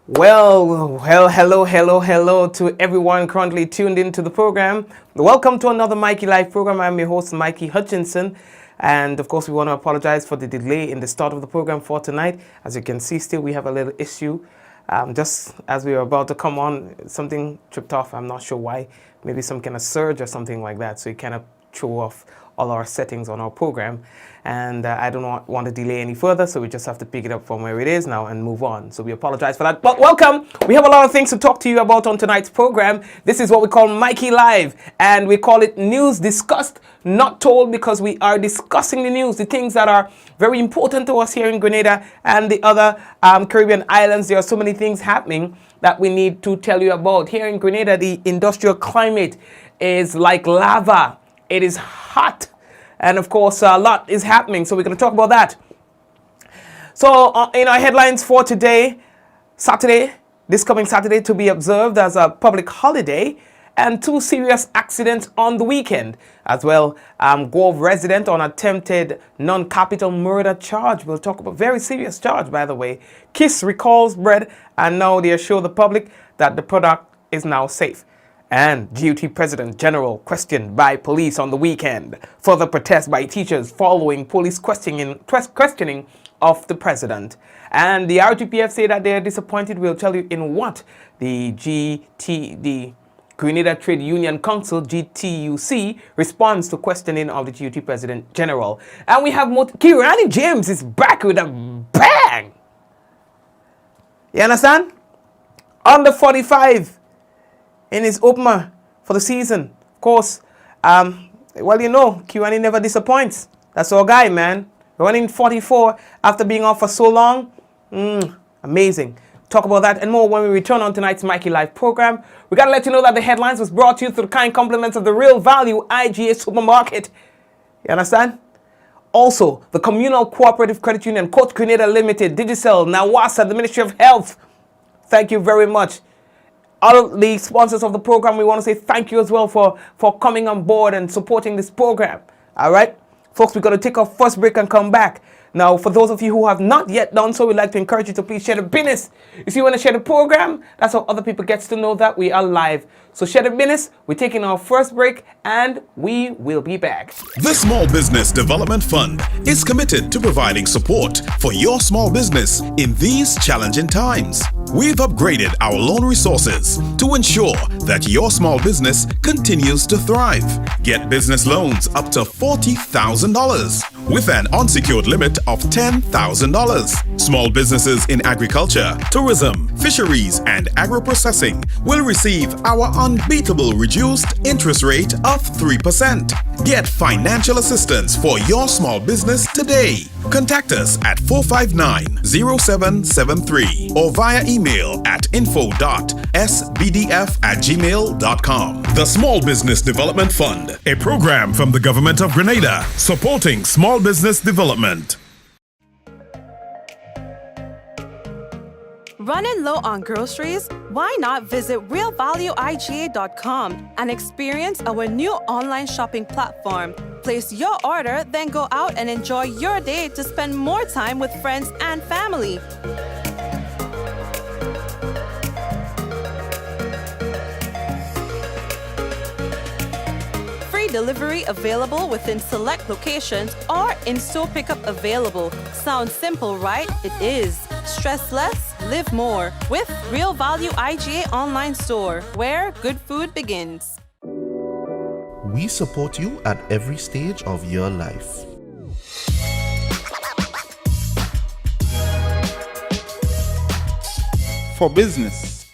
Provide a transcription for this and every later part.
Well, hello to everyone currently tuned into the program. Welcome to another Mikey Live program. I'm your host, Mikey Hutchinson. And of course, we want to apologize for the delay in the start of the program for tonight. As you can see, still we have a little issue. Just as we were about to come on, something tripped off. I'm not sure why. Maybe some kind of surge or something like that. So it kind of threw off all our settings on our program. And I don't want to delay any further, so we just have to pick it up from where it is now and move on. So we apologize for that. But welcome. We have a lot of things to talk to you about on tonight's program. This is what we call Mikey Live, and we call it News Discussed, Not Told, because we are discussing the news, the things that are very important to us here in Grenada and the other Caribbean islands. There are so many things happening that we need to tell you about. Here in Grenada, the industrial climate is like lava. It is hot. And of course, a lot is happening, so we're going to talk about that. So, in our headlines for today, this coming Saturday to be observed as a public holiday, and 2 serious accidents on the weekend. As well, Gouyave resident on attempted non-capital murder charge. We'll talk about very serious charge, by the way. Kiss recalls bread, and now they assure the public that the product is now safe. And GTUC President General questioned by police on the weekend. Further protest by teachers following police questioning of the president. And the RGPF say that they are disappointed. We'll tell you in what the Grenada Trade Union Council, GTUC, responds to questioning of the GTUC President General. And we have Kirani James is back with a bang. You understand? Under 45. In his opener for the season. Of course, well, you know, Kirani never disappoints. That's our guy, man. Running 44 after being off for so long. Amazing. Talk about that and more when we return on tonight's Mikey Live program. We got to let you know that the headlines was brought to you through the kind compliments of the Real Value IGA Supermarket. You understand? Also, the Communal Cooperative Credit Union, Coach Grenada Limited, Digicel, Nawasa, the Ministry of Health. Thank you very much. All of the sponsors of the program, we want to say thank you as well for coming on board and supporting this program. All right, folks, we're going to take our first break and come back. Now, for those of you who have not yet done so, we'd like to encourage you to please share the business. You see, when I share the program, that's how other people get to know that we are live. So share the business. We're taking our first break and we will be back. The Small Business Development Fund is committed to providing support for your small business in these challenging times. We've upgraded our loan resources to ensure that your small business continues to thrive. Get business loans up to $40,000 with an unsecured limit of $10,000. Small businesses in agriculture, tourism, fisheries, and agro-processing will receive our unbeatable reduced interest rate of 3%. Get financial assistance for your small business today. Contact us at 459-0773 or via email at info.sbdf@gmail.com. The Small Business Development Fund, a program from the Government of Grenada supporting small business development. Running low on groceries? Why not visit realvalueiga.com and experience our new online shopping platform? Place your order, then go out and enjoy your day to spend more time with friends and family. Free delivery available within select locations or in-store pickup available. Sounds simple, right? It is. Stress less, live more with Real Value IGA online store, where good food begins. We support you at every stage of your life. For business,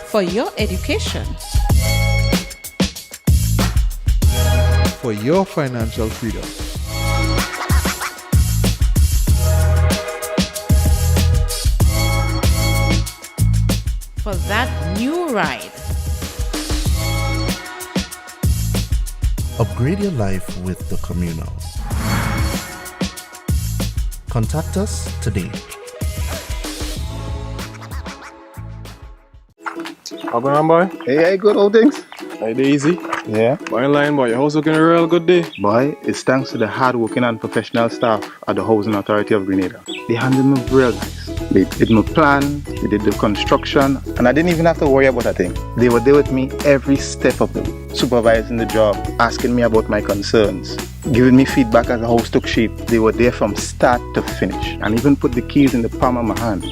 for your education, for your financial freedom, for that new ride. Upgrade your life with the Communal. Contact us today. How going on, boy? Hey, good old things. Hey, easy. Yeah. Boy, in line, boy. Your house looking a real good day. Boy, it's thanks to the hard-working and professional staff at the Housing Authority of Grenada. They handled me real nice. They did my plan, they did the construction, and I didn't even have to worry about a thing. They were there with me every step of the way, supervising the job, asking me about my concerns, giving me feedback as the house took shape. They were there from start to finish, and even put the keys in the palm of my hand.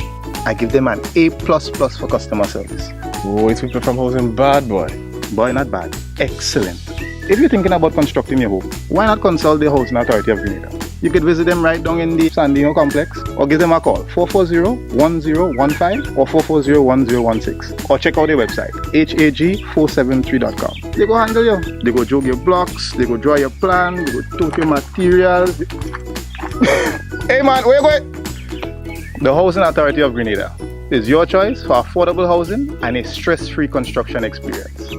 I give them an A++ for customer service. Oh, it's people from housing bad, boy. Boy, not bad. Excellent. If you're thinking about constructing your home, why not consult the Housing Authority of Grenada? You could visit them right down in the Sandino complex or give them a call 440-1015 or 440-1016 or check out their website hag473.com. They go handle you. They go jog your blocks, they go draw your plan, they go tote your materials. Hey man, where you going? The Housing Authority of Grenada is your choice for affordable housing and a stress-free construction experience.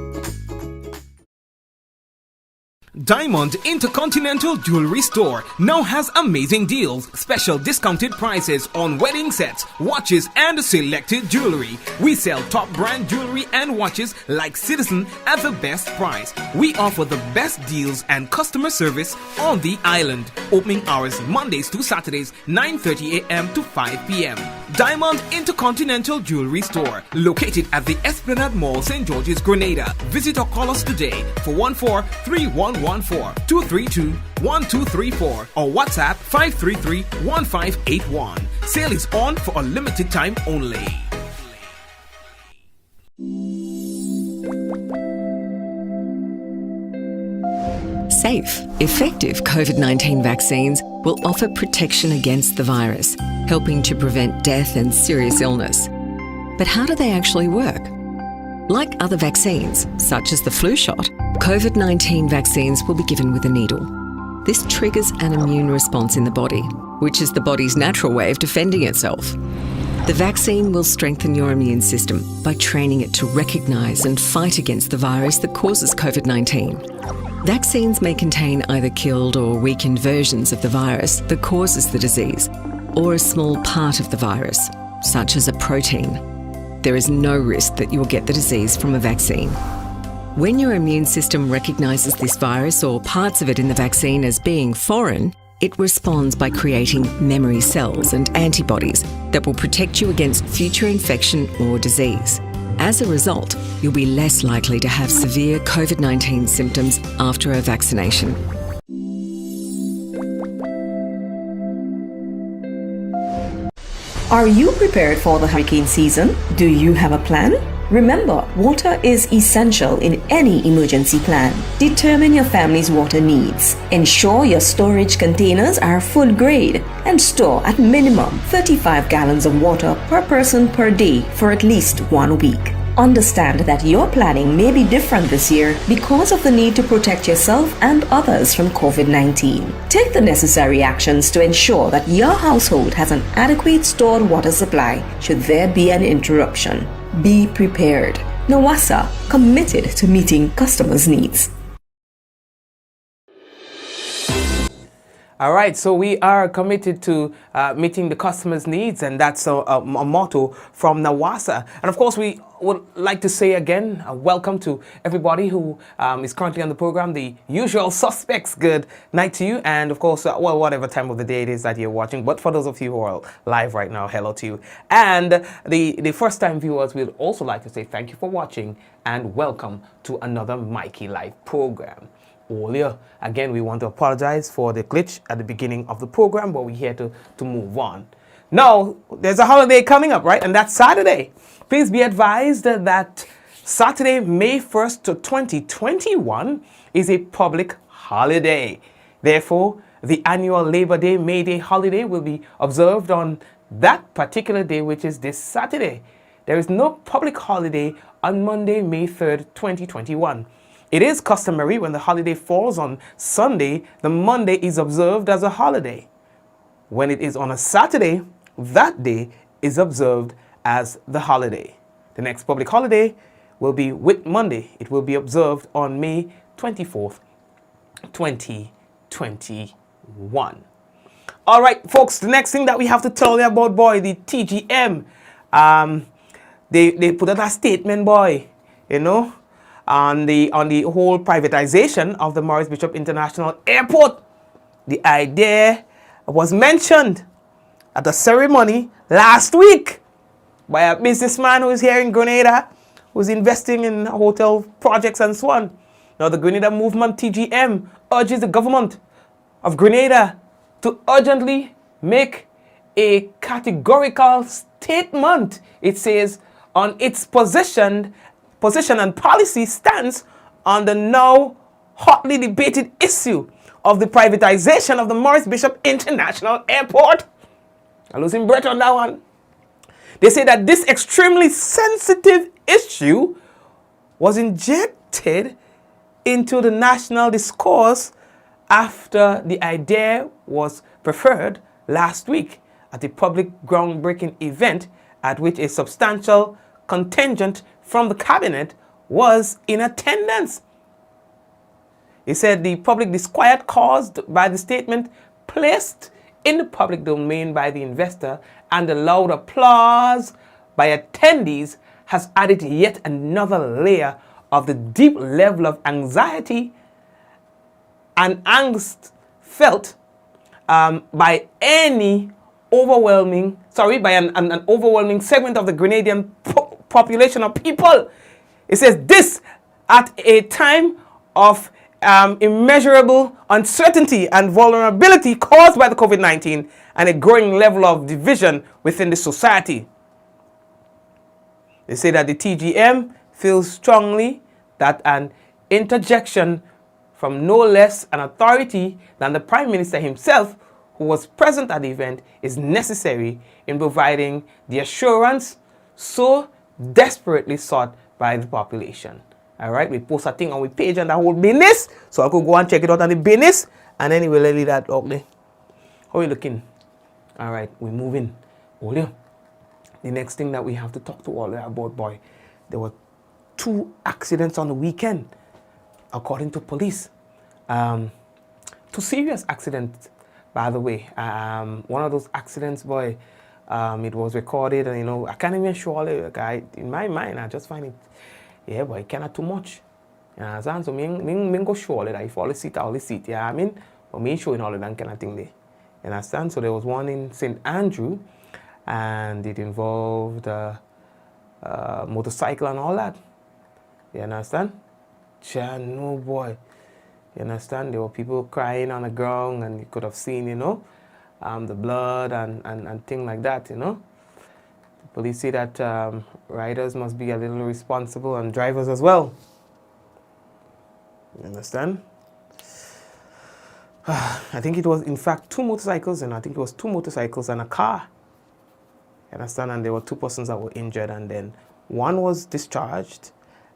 Diamond Intercontinental Jewelry Store now has amazing deals, special discounted prices on wedding sets, watches, and selected jewelry. We sell top brand jewelry and watches like Citizen at the best price. We offer the best deals and customer service on the island. Opening hours Mondays to Saturdays, 9:30 a.m. to 5 p.m. Diamond Intercontinental Jewelry Store, located at the Esplanade Mall, St. George's, Grenada. Visit or call us today for 14-3114-232-1234 or WhatsApp 533-1581. Sale is on for a limited time only. Safe, effective COVID-19 vaccines will offer protection against the virus, helping to prevent death and serious illness. But how do they actually work? Like other vaccines, such as the flu shot, COVID-19 vaccines will be given with a needle. This triggers an immune response in the body, which is the body's natural way of defending itself. The vaccine will strengthen your immune system by training it to recognise and fight against the virus that causes COVID-19. Vaccines may contain either killed or weakened versions of the virus that causes the disease, or a small part of the virus, such as a protein. There is no risk that you will get the disease from a vaccine. When your immune system recognises this virus or parts of it in the vaccine as being foreign, it responds by creating memory cells and antibodies that will protect you against future infection or disease. As a result, you'll be less likely to have severe COVID-19 symptoms after a vaccination. Are you prepared for the hurricane season? Do you have a plan? Remember, water is essential in any emergency plan. Determine your family's water needs. Ensure your storage containers are food grade and store at minimum 35 gallons of water per person per day for at least 1 week. Understand that your planning may be different this year because of the need to protect yourself and others from COVID-19. Take the necessary actions to ensure that your household has an adequate stored water supply should there be an interruption. Be prepared. NAWASA, committed to meeting customers' needs. All right, so we are committed to meeting the customers' needs, and that's a motto from NAWASA. And of course, we would like to say again, welcome to everybody who is currently on the program, the usual suspects. Good night to you, and of course, well, whatever time of the day it is that you're watching. But for those of you who are live right now, hello to you. And the first-time viewers, we'd also like to say thank you for watching and welcome to another Mikey Live program. Earlier, again, we want to apologize for the glitch at the beginning of the program, but we're here to move on. Now, there's a holiday coming up, right? And that's Saturday. Please be advised that Saturday, May 1st to 2021 is a public holiday. Therefore, the annual Labor Day, May Day holiday will be observed on that particular day, which is this Saturday. There is no public holiday on Monday, May 3rd, 2021. It is customary when the holiday falls on Sunday, the Monday is observed as a holiday. When it is on a Saturday, that day is observed as the holiday. The next public holiday will be Whit Monday. It will be observed on May 24th, 2021. All right, folks, the next thing that we have to tell you about, boy, the TGM. They put out a statement, boy, you know, on the whole privatization of the Maurice Bishop International Airport. The idea was mentioned at a ceremony last week by a businessman who is here in Grenada, who's investing in hotel projects and so on. Now, the Grenada Movement, TGM, urges the government of Grenada to urgently make a categorical statement, it says, on its position and policy stance on the now hotly debated issue of the privatization of the Maurice Bishop International Airport. I'm losing breath on that one. They say that this extremely sensitive issue was injected into the national discourse after the idea was preferred last week at a public groundbreaking event at which a substantial contingent from the cabinet was in attendance. He said the public disquiet caused by the statement placed in the public domain by the investor and the loud applause by attendees has added yet another layer of the deep level of anxiety and angst felt by an overwhelming segment of the Grenadian population of people. It says this at a time of immeasurable uncertainty and vulnerability caused by the COVID-19 and a growing level of division within the society. They say that the TGM feels strongly that an interjection from no less an authority than the Prime Minister himself, who was present at the event, is necessary in providing the assurance so desperately sought by the population. All right, we post a thing on our page and the whole business, so I could go and check it out on the business, and then we will leave that up there. How are you looking? All right, we're moving. Hold on. The next thing that we have to talk to all about, boy, there were 2 accidents on the weekend, according to police. 2 serious accidents, by the way. One of those accidents, boy, it was recorded, and you know, I can't even show all the guy. In my mind, I just find it, yeah, boy, kind of too much. You understand? So me go show all that. If all the seat, yeah, I mean, but me showing all of that kind of thing there. You understand? So there was one in St. Andrew, and it involved motorcycle and all that. You understand? No boy. You understand? There were people crying on the ground, and you could have seen, you know, the blood and things like that, you know. The police say that riders must be a little responsible, and drivers as well. You understand? I think it was, in fact, 2 motorcycles, and I think it was 2 motorcycles and a car. You understand? And there were 2 persons that were injured, and then one was discharged,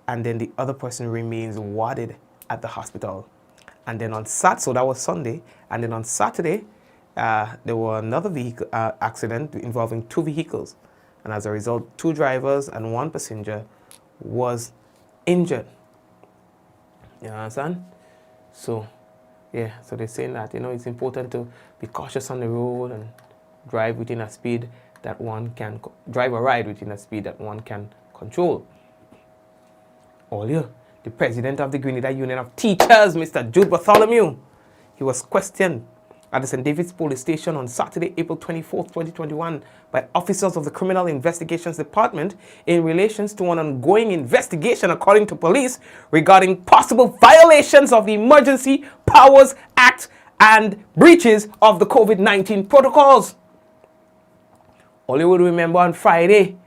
and then the other person remains warded at the hospital. And then on Saturday, so that was Sunday, and then on Saturday, there were another vehicle accident involving 2 vehicles. And as a result, 2 drivers and 1 passenger was injured. You understand? So, yeah, so they're saying that, you know, it's important to be cautious on the road and drive within a speed that one can, drive or ride within a speed that one can control. Earlier, the president of the Grenada Union of Teachers, Mr. Jude Bartholomew, he was questioned at the St. David's Police Station on Saturday, April 24th, 2021, by officers of the Criminal Investigations Department in relation to an ongoing investigation, according to police, regarding possible violations of the Emergency Powers Act and breaches of the COVID-19 protocols. All you would remember on Friday,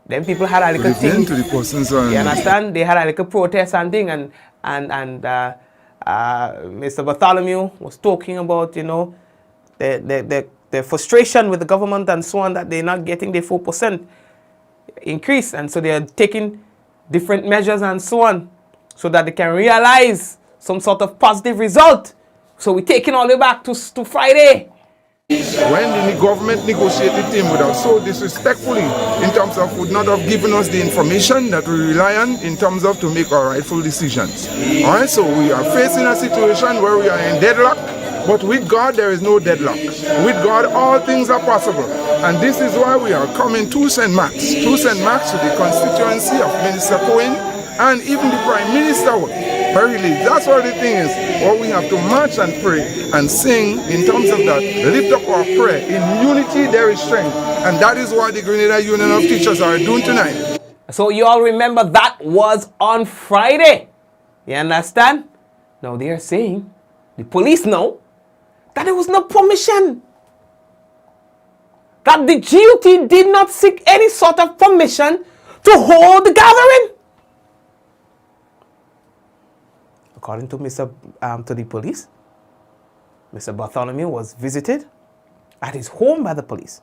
then people had a little thing. To the persons on, you understand? They had a little protest and thing, and Mr. Bartholomew was talking about, you know, the frustration with the government and so on, that they're not getting their 4% increase, and so they are taking different measures and so on, so that they can realize some sort of positive result. So we're taking all the way back to Friday. when the government negotiated him with us so disrespectfully in terms of would not have given us the information that we rely on in terms of to make our rightful decisions. Alright, so we are facing a situation where we are in deadlock, but with God there is no deadlock. With God all things are possible. And this is why we are coming to St. Max, to the constituency of Minister Cohen and even the Prime Minister. Verily, that's what the thing is. What we have to march and pray and sing in terms of that. Lift up our prayer. In unity there is strength. And that is what the Grenada Union of Teachers are doing tonight. So you all remember that was on Friday. You understand? Now they are saying, the police know, that there was no permission. That the GTUC did not seek any sort of permission to hold the gathering. According to the police, Mr. Bartholomew was visited at his home by the police,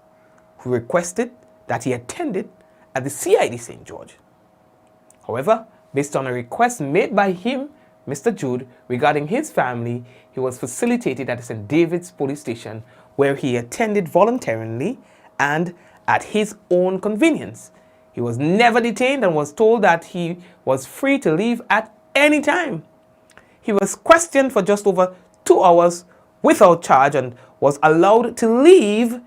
who requested that he attended at the CID St. George. However, based on a request made by him, Mr. Jude, regarding his family, he was facilitated at the St. David's Police Station, where he attended voluntarily and at his own convenience. He was never detained and was told that he was free to leave at any time. He was questioned for just over 2 hours without charge and was allowed to leave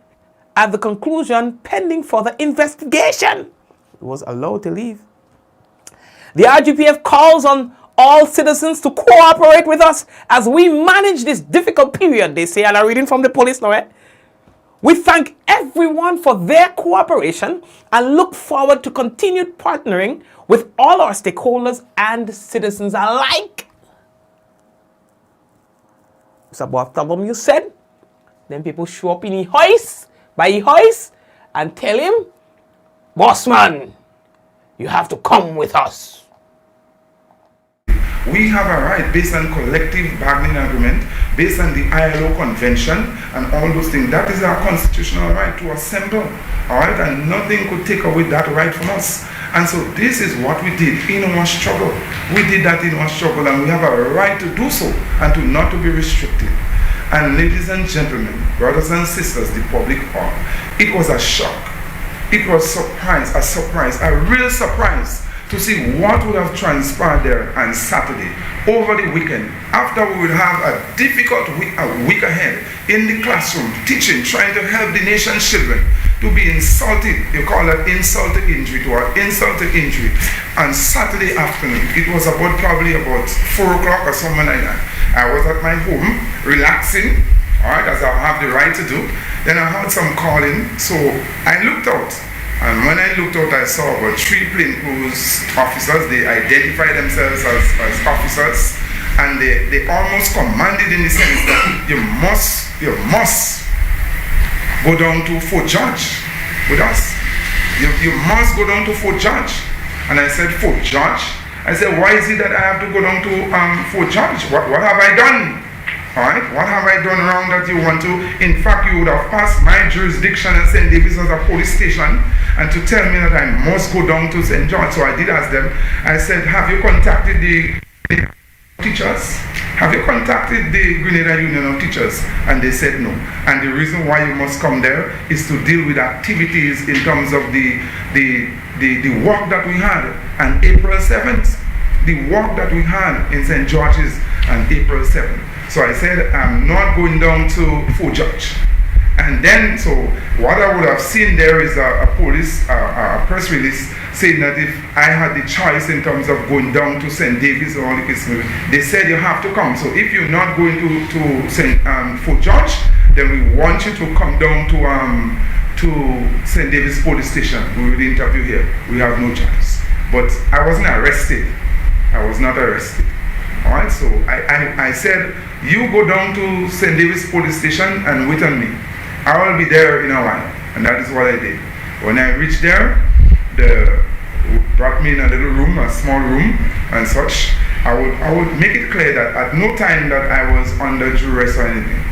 at the conclusion pending further investigation. He was allowed to leave. The RGPF calls on all citizens to cooperate with us as we manage this difficult period, they say, and I'm reading from the police now. We thank everyone for their cooperation and look forward to continued partnering with all our stakeholders and citizens alike. Mr. Bartholomew said, then people show up in his house, by his house, and tell him, boss man, you have to come with us. We have a right based on collective bargaining agreement, based on the ILO convention and all those things. That is our constitutional right to assemble. Alright, and nothing could take away that right from us. And so this is what we did in our struggle. We did that in our struggle, and we have a right to do so and to not to be restricted. And ladies and gentlemen, brothers and sisters, the public all, it was a shock. It was a surprise, a real surprise to see what would have transpired there on Saturday, over the weekend, after we would have a difficult week, a week ahead, in the classroom, teaching, trying to help the nation's children, to be insulted, you call that insult to injury, to an insult to injury, on Saturday afternoon. It was probably about 4 o'clock or something like that. I was at my home, relaxing, all right, as I have the right to do. Then I heard some calling, so I looked out. And when I looked out, I saw about 3 plainclothes officers. They identified themselves as officers, and they almost commanded in the sense that you must go down to Fort George with us. You must go down to Fort George. And I said, Fort George? I said, why is it that I have to go down to Fort George? What have I done? All right, what have I done wrong that you want to? In fact, you would have passed my jurisdiction and St. David's as a police station, and to tell me that I must go down to St. George. So I did ask them, I said, have you contacted the teachers? Have you contacted the Grenada Union of Teachers? And they said no. And the reason why you must come there is to deal with activities in terms of the work that we had on April 7th. The work that we had in St. George's on April 7th. So I said, I'm not going down to Fort George. And then, so what I would have seen there is a press release saying that if I had the choice in terms of going down to St. David's or all the case, they said you have to come. So if you're not going to Fort George, then we want you to come down to St. David's police station. We will interview here. We have no choice. But I wasn't arrested. I was not arrested. All right, so I said, you go down to St. David's police station and wait on me. I will be there in a while. And that is what I did. When I reached there, they brought me in a little room, a small room and such. I would make it clear that at no time that I was under duress or anything.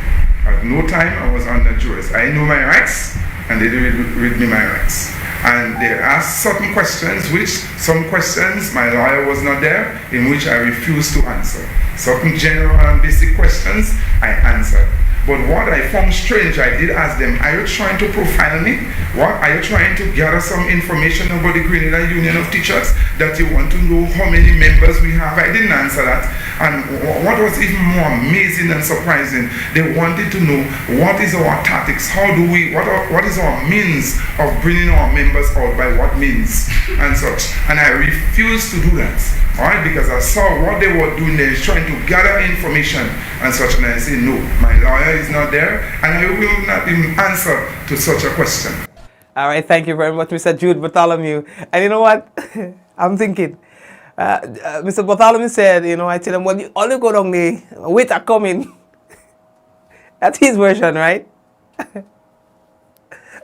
At no time I was under duress. I know my rights, and they did read me my rights. And they asked certain questions, which some questions my lawyer was not there, in which I refused to answer. Certain general and basic questions I answered. But what I found strange, I did ask them, are you trying to profile me? What? Are you trying to gather some information about the Grenada Union of Teachers, that you want to know how many members we have? I didn't answer that. And what was even more amazing and surprising, they wanted to know what is our tactics, how do we, what is our means of bringing our members out, by what means and such. And I refused to do that. Alright, because I saw what they were doing there, trying to gather information and such, and I said, no, my lawyer is not there, and I will not even answer to such a question. Alright, thank you very much, Mr. Jude Bartholomew. And you know what? I'm thinking, Mr. Bartholomew said, you know, I tell him, well, all you go down there, wait a coming. That's his version, right?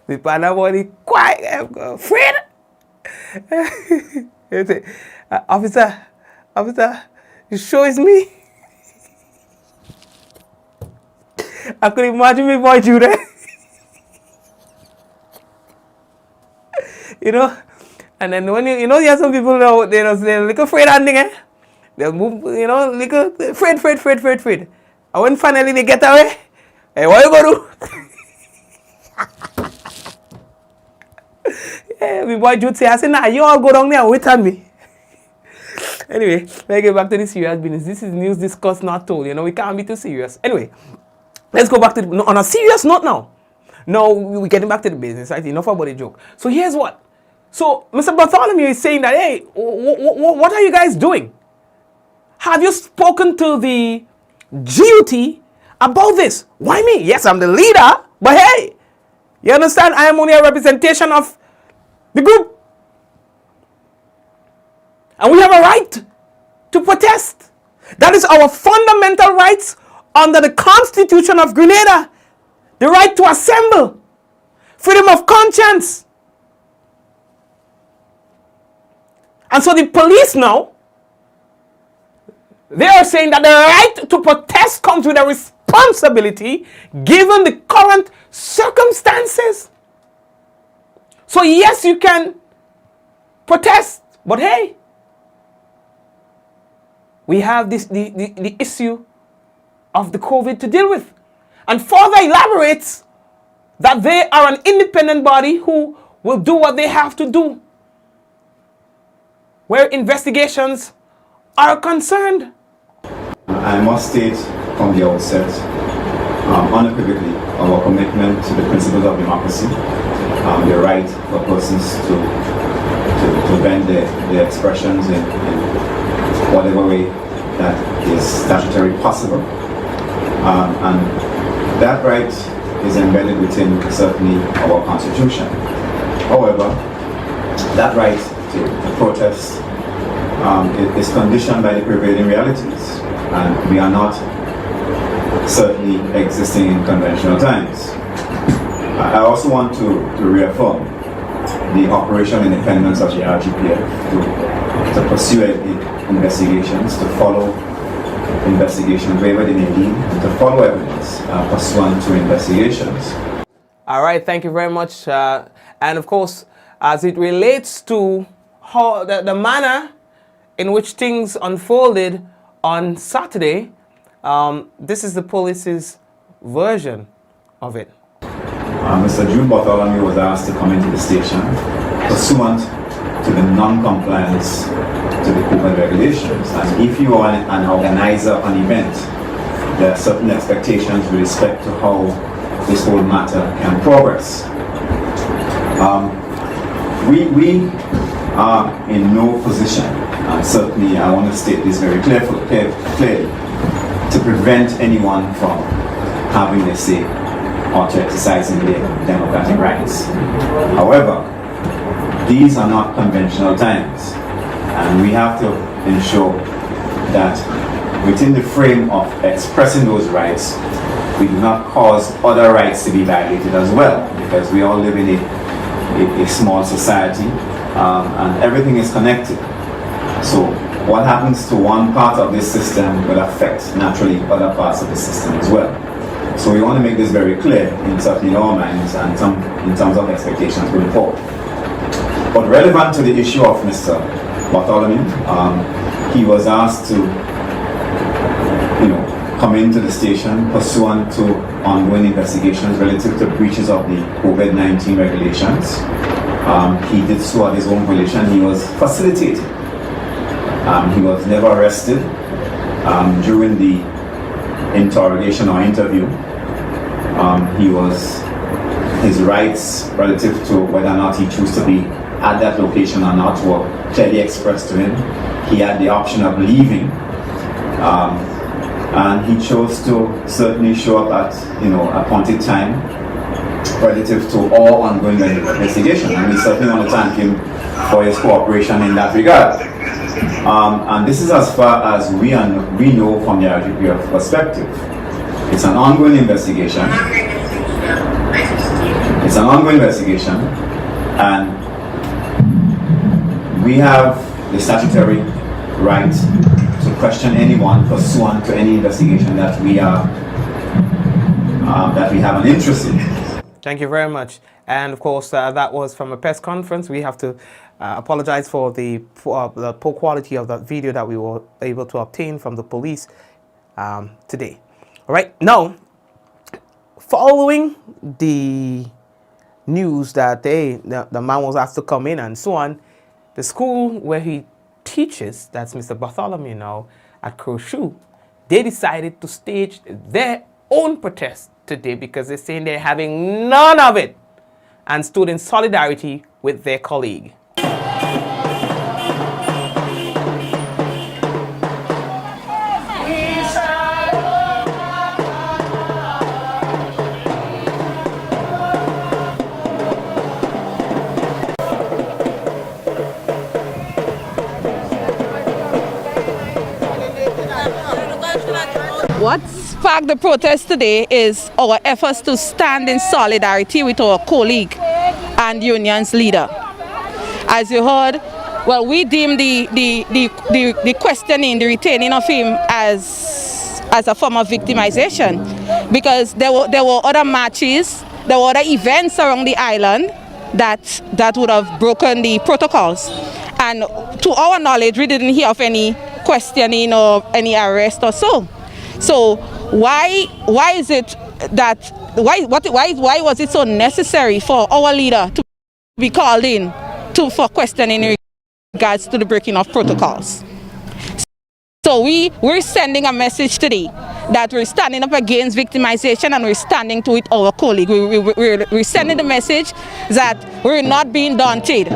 The partner body quiet, afraid. Officer, you sure it's me? I could imagine me boy Jude. You know, and then when you know, there's some people now, they're little afraid and thing, eh? They'll move, you know, little afraid. And when finally they get away, hey, what you gonna do? Yeah, my boy Jude say, I said, nah, you all go down there and wait on me. Anyway, let's get back to the serious business. This is news discussed, not told. You know, we can't be too serious. Anyway, let's go back to on a serious note now. No, we're getting back to the business, right? Enough about the joke. So here's what. So Mr. Bartholomew is saying that, hey, what are you guys doing? Have you spoken to the GTUC about this? Why me? Yes, I'm the leader, but hey, you understand? I am only a representation of the group. And we have a right to protest. That is our fundamental rights under the Constitution of Grenada. The right to assemble. Freedom of conscience. And so the police now, they are saying that the right to protest comes with a responsibility given the current circumstances. So yes, you can protest, but hey, we have the issue of the COVID to deal with. And further elaborates that they are an independent body who will do what they have to do. where investigations are concerned. I must state from the outset, unequivocally, our commitment to the principles of democracy, the right for persons to vent their expressions in whatever way that is statutory possible. And that right is embedded within certainly our Constitution. However, that right to protest is conditioned by the prevailing realities, and we are not certainly existing in conventional times. I also want to reaffirm the operational independence of the RGPF to pursue investigations, to follow investigations wherever they may lead, and to follow evidence pursuant to investigations. All right, thank you very much. And of course, as it relates to how the manner in which things unfolded on Saturday, this is the police's version of it. Mr. June Bartholomew was asked to come into the station pursuant to the non-compliance to the COVID regulations. And if you are an organizer of an event, there are certain expectations with respect to how this whole matter can progress. We are in no position, and certainly I want to state this very clearly, to prevent anyone from having their say or to exercising their democratic rights. However, these are not conventional times, and we have to ensure that within the frame of expressing those rights, we do not cause other rights to be violated as well, because we all live in a small society, and everything is connected. So what happens to one part of this system will affect naturally other parts of the system as well. So we want to make this very clear in certainly our minds and in terms of expectations going forward. But relevant to the issue of Mr. Bartholomew, he was asked to, come into the station pursuant to ongoing investigations relative to breaches of the COVID-19 regulations. He did so at his own volition. He was facilitated. He was never arrested during the interrogation or interview. His rights relative to whether or not he chose to be at that location or not were clearly expressed to him. He had the option of leaving, and he chose to certainly show up at appointed time relative to all ongoing investigation, and we certainly want to thank him for his cooperation in that regard. And this is as far as we know from the RGPF perspective. It's an ongoing investigation. And we have the statutory right to question anyone pursuant to any investigation that we have an interest in. Thank you very much. And of course, that was from a press conference. We have to apologize for the poor quality of that video that we were able to obtain from the police today. All right, now, following the news that the man was asked to come in and so on, the school where he teaches, that's Mr. Bartholomew now, at Crowshoe, they decided to stage their own protest today because they're saying they're having none of it and stood in solidarity with their colleague. What sparked the protest today is our efforts to stand in solidarity with our colleague and union's leader. As you heard, well, we deem the questioning, the retaining of him as a form of victimization, because there were other matches, there were other events around the island that would have broken the protocols. And to our knowledge, we didn't hear of any questioning or any arrest or so. So why is it that why was it so necessary for our leader to be called in for questioning regards to the breaking of protocols. So we're sending a message today that we're standing up against victimization and we're standing to it our colleague. We're sending the message that we're not being daunted.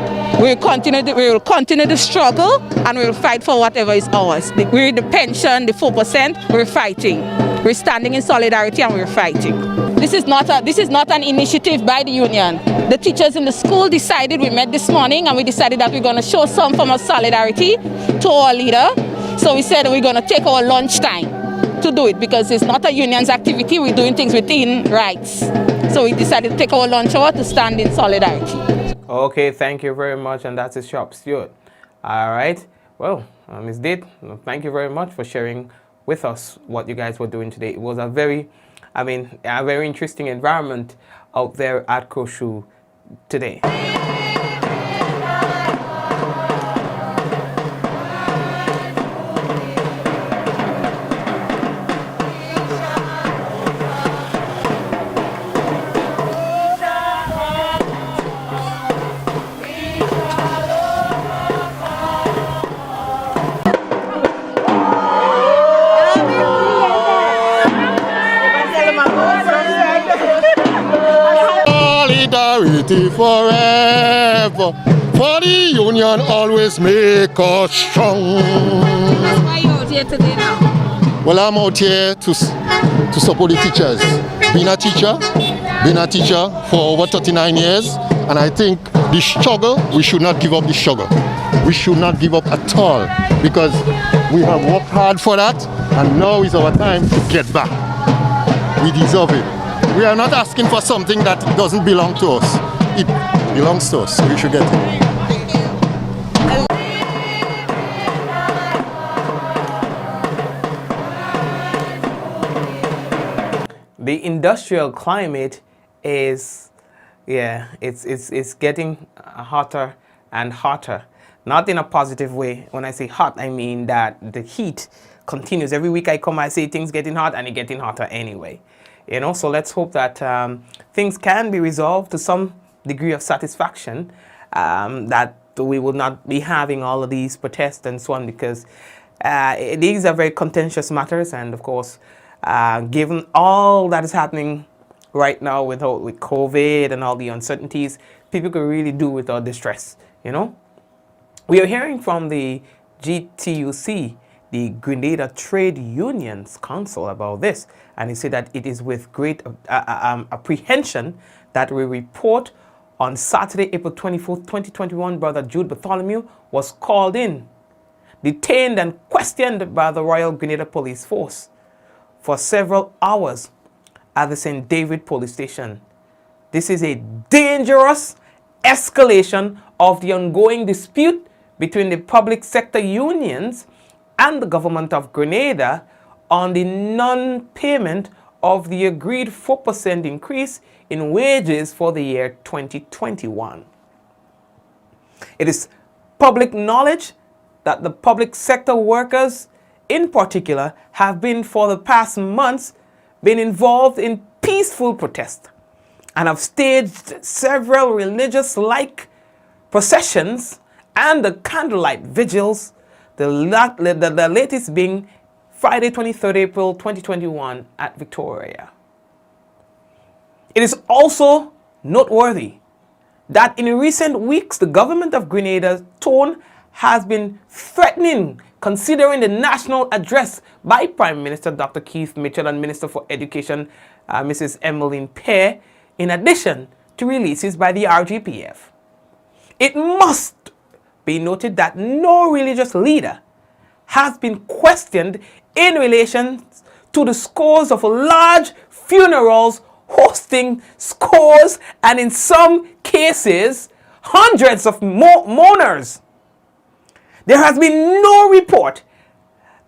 We will continue the struggle and we'll fight for whatever is ours. We're the pension, the 4%, we're fighting. We're standing in solidarity and we're fighting. This is not an initiative by the union. The teachers in the school decided, we met this morning and we decided that we're going to show some form of solidarity to our leader. So we said we're going to take our lunch time to do it because it's not a union's activity. We're doing things within rights. So we decided to take our lunch hour to stand in solidarity. Okay, thank you very much, and that's a sharp steward. All right. Well, Ms. Date, thank you very much for sharing with us what you guys were doing today. It was a very interesting environment out there at Koshu today. Solidarity forever, for the union always make us strong. That's why you're out here today now. Well, I'm out here to support the teachers. Being a teacher for over 39 years, and I think the struggle, we should not give up the struggle. We should not give up at all, because we have worked hard for that, and now is our time to get back. We deserve it. We are not asking for something that doesn't belong to us. It belongs to us, so we should get it. The industrial climate is, it's getting hotter and hotter. Not in a positive way. When I say hot, I mean that the heat continues. Every week I come, I say things getting hot, and it's getting hotter anyway. You know, so let's hope that things can be resolved to some degree of satisfaction, that we will not be having all of these protests and so on, because these are very contentious matters, and of course, given all that is happening right now with COVID and all the uncertainties, people could really do without distress, you know. We are hearing from the GTUC, the Grenada Trade Unions Council, about this, and he said that it is with great apprehension that we report on Saturday, April 24th, 2021, Brother Jude Bartholomew was called in, detained and questioned by the Royal Grenada Police Force for several hours at the St. David Police Station. This is a dangerous escalation of the ongoing dispute between the public sector unions and the government of Grenada on the non-payment of the agreed 4% increase in wages for the year 2021. It is public knowledge that the public sector workers in particular have been for the past months been involved in peaceful protest and have staged several religious-like processions and the candlelight vigils, the latest being Friday, 23rd April 2021 at Victoria. It is also noteworthy that in recent weeks, the government of Grenada's tone has been threatening, considering the national address by Prime Minister Dr. Keith Mitchell and Minister for Education, Mrs. Emmeline Pear, in addition to releases by the RGPF. It must be noted that no religious leader has been questioned in relation to the scores of large funerals hosting scores and in some cases hundreds of mourners. There has been no report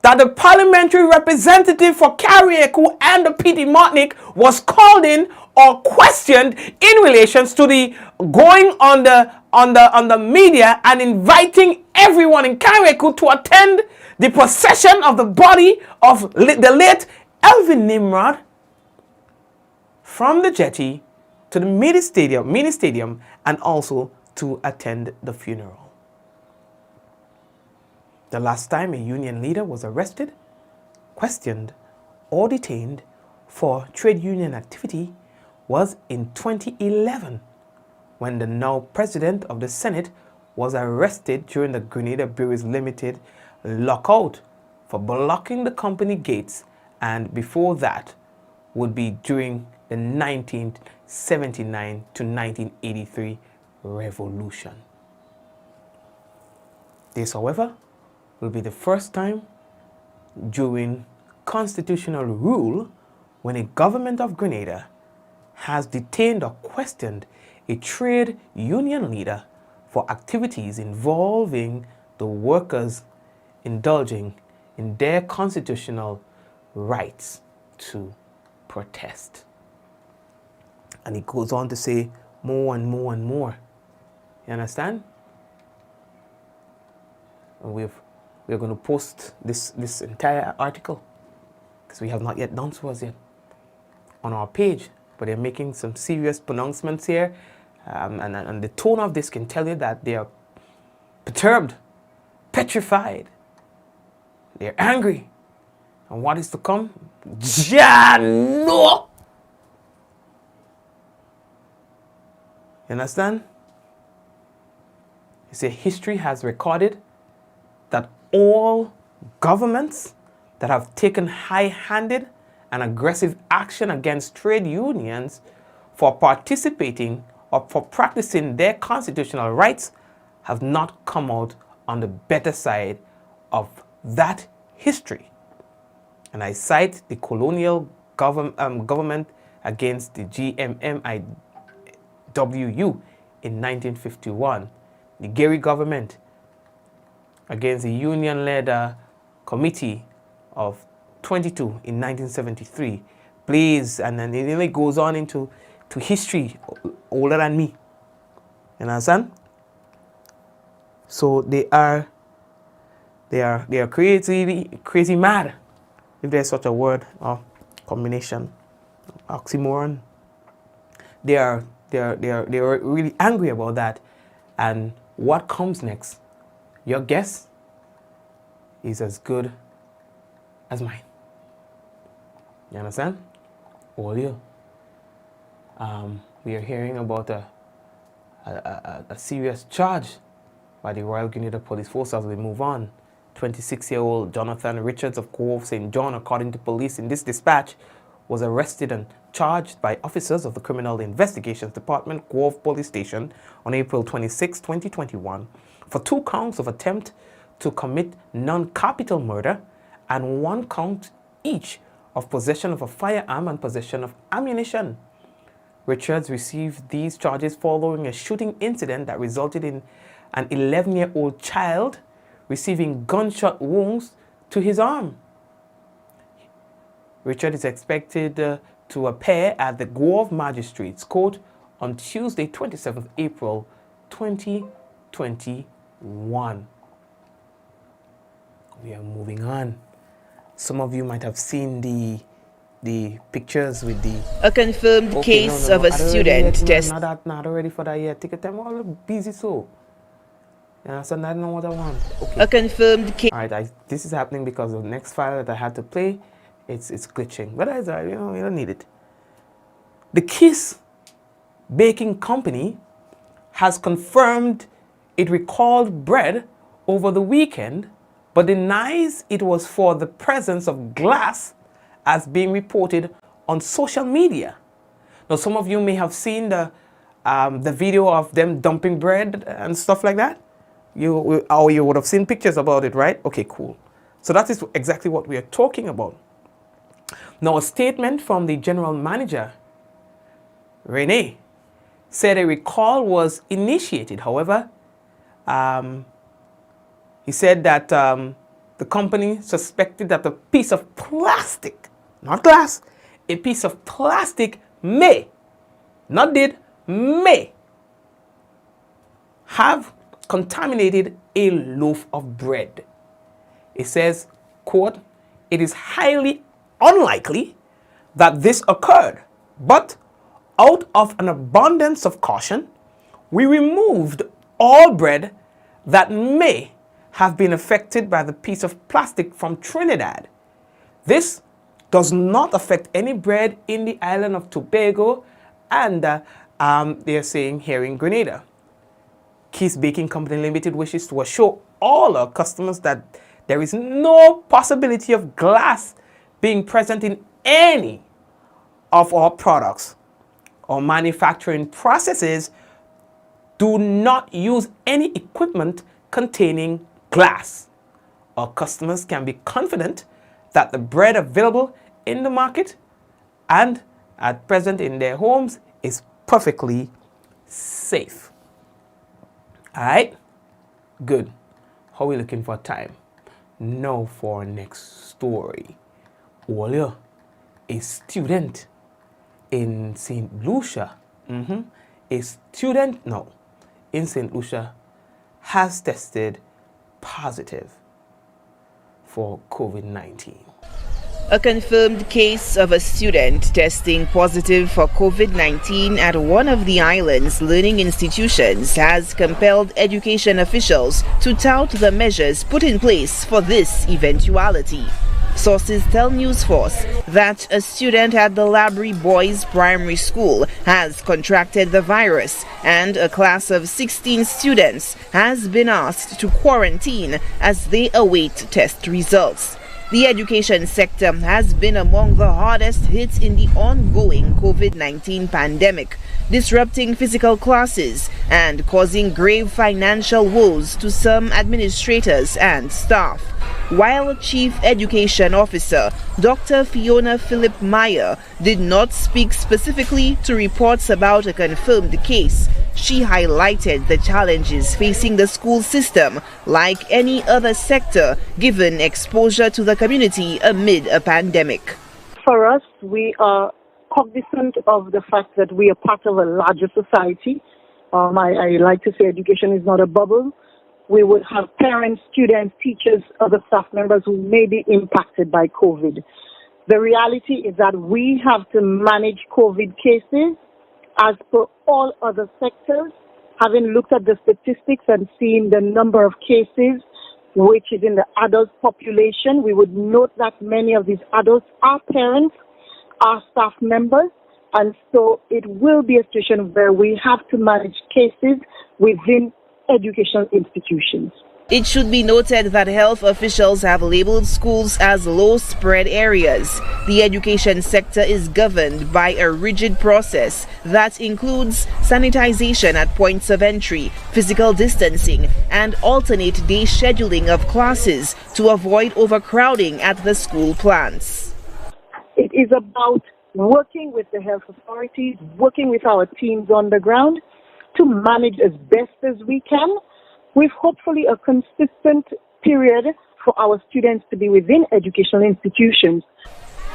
that the parliamentary representative for Carriacou and the Petite Martinique was called in or questioned in relation to the going on the media and inviting everyone in Carriacou to attend the procession of the body of the late Elvin Nimrod from the jetty to the mini stadium, and also to attend the funeral. The last time a union leader was arrested, questioned, or detained for trade union activity was in 2011, when the now president of the Senate was arrested during the Grenada Breweries Limited lockout for blocking the company gates, and before that would be during the 1979 to 1983 revolution. This, however, will be the first time during constitutional rule when a government of Grenada has detained or questioned a trade union leader for activities involving the workers indulging in their constitutional rights to protest. And he goes on to say more and more and more. You understand? And we're going to post this entire article, because we have not yet done so as yet, on our page. But they're making some serious pronouncements here. And the tone of this can tell you that they are perturbed, petrified. They're angry. And what is to come? No! You understand? You see, history has recorded that all governments that have taken high-handed and aggressive action against trade unions for participating or for practicing their constitutional rights have not come out on the better side of that history. And I cite the colonial government against the GMMIWU in 1951, the Gary government against the union-led committee of 22 in 1973. Please, and then it really goes on into history older than me. You understand? So they are crazy mad, if there's such a word or combination, oxymoron. They are really angry about that. And what comes next, your guess is as good as mine. You understand? All you. We are hearing about a serious charge by the Royal Grenada Police Force as we move on. 26-year-old Jonathan Richards of Gouyave, St. John, according to police in this dispatch, was arrested and charged by officers of the Criminal Investigations Department, Gouyave Police Station, on April 26, 2021, for 2 counts of attempt to commit non-capital murder and 1 count each of possession of a firearm and possession of ammunition. Richards received these charges following a shooting incident that resulted in an 11-year-old child receiving gunshot wounds to his arm. Richard is expected to appear at the Gouyave Magistrates Court on Tuesday, 27th April 2021. We are moving on. Some of you might have seen the pictures with the... A confirmed case of a student test. Not ready for that yet. Take a time. I'm a little busy, so. Yeah, so I don't know what I want. Okay. A confirmed case. All right, this is happening because the next file that I had to play, it's glitching. But that's all right, you don't need it. The Kiss Baking Company has confirmed it recalled bread over the weekend, but denies it was for the presence of glass as being reported on social media. Now, some of you may have seen the video of them dumping bread and stuff like that. You would have seen pictures about it, right? Okay, cool. So that is exactly what we are talking about. Now, a statement from the general manager, Rene, said a recall was initiated. However, he said that the company suspected that a piece of plastic, not glass, a piece of plastic may, not did, may have contaminated a loaf of bread. It says, quote, "It is highly unlikely that this occurred, but out of an abundance of caution, we removed all bread that may have been affected by the piece of plastic from Trinidad. This does not affect any bread in the island of Tobago and they're saying here in Grenada. Keith's Baking Company Limited wishes to assure all our customers that there is no possibility of glass being present in any of our products. Our manufacturing processes do not use any equipment containing glass. Our customers can be confident that the bread available in the market and at present in their homes is perfectly safe. All right, good. How are we looking for time? Now for our next story. Earlier, a student in St. Lucia, a student now in St. Lucia has tested positive for COVID-19. A confirmed case of a student testing positive for COVID-19 at one of the island's learning institutions has compelled education officials to tout the measures put in place for this eventuality. Sources tell News Force that a student at the Labrie Boys Primary School has contracted the virus and a class of 16 students has been asked to quarantine as they await test results. The education sector has been among the hardest hit in the ongoing COVID-19 pandemic, disrupting physical classes and causing grave financial woes to some administrators and staff. While Chief Education Officer Dr. Fiona Philip Meyer did not speak specifically to reports about a confirmed case, she highlighted the challenges facing the school system like any other sector given exposure to the community amid a pandemic. For us, we are cognizant of the fact that we are part of a larger society. I like to say education is not a bubble. We would have parents, students, teachers, other staff members who may be impacted by COVID. The reality is that we have to manage COVID cases as per all other sectors. Having looked at the statistics and seen the number of cases which is in the adult population, we would note that many of these adults are parents, are staff members, and so it will be a situation where we have to manage cases within educational institutions. It should be noted that health officials have labeled schools as low-spread areas. The education sector is governed by a rigid process that includes sanitization at points of entry, physical distancing, and alternate day scheduling of classes to avoid overcrowding at the school plants. It is about working with the health authorities, working with our teams on the ground to manage as best as we can, with hopefully a consistent period for our students to be within educational institutions.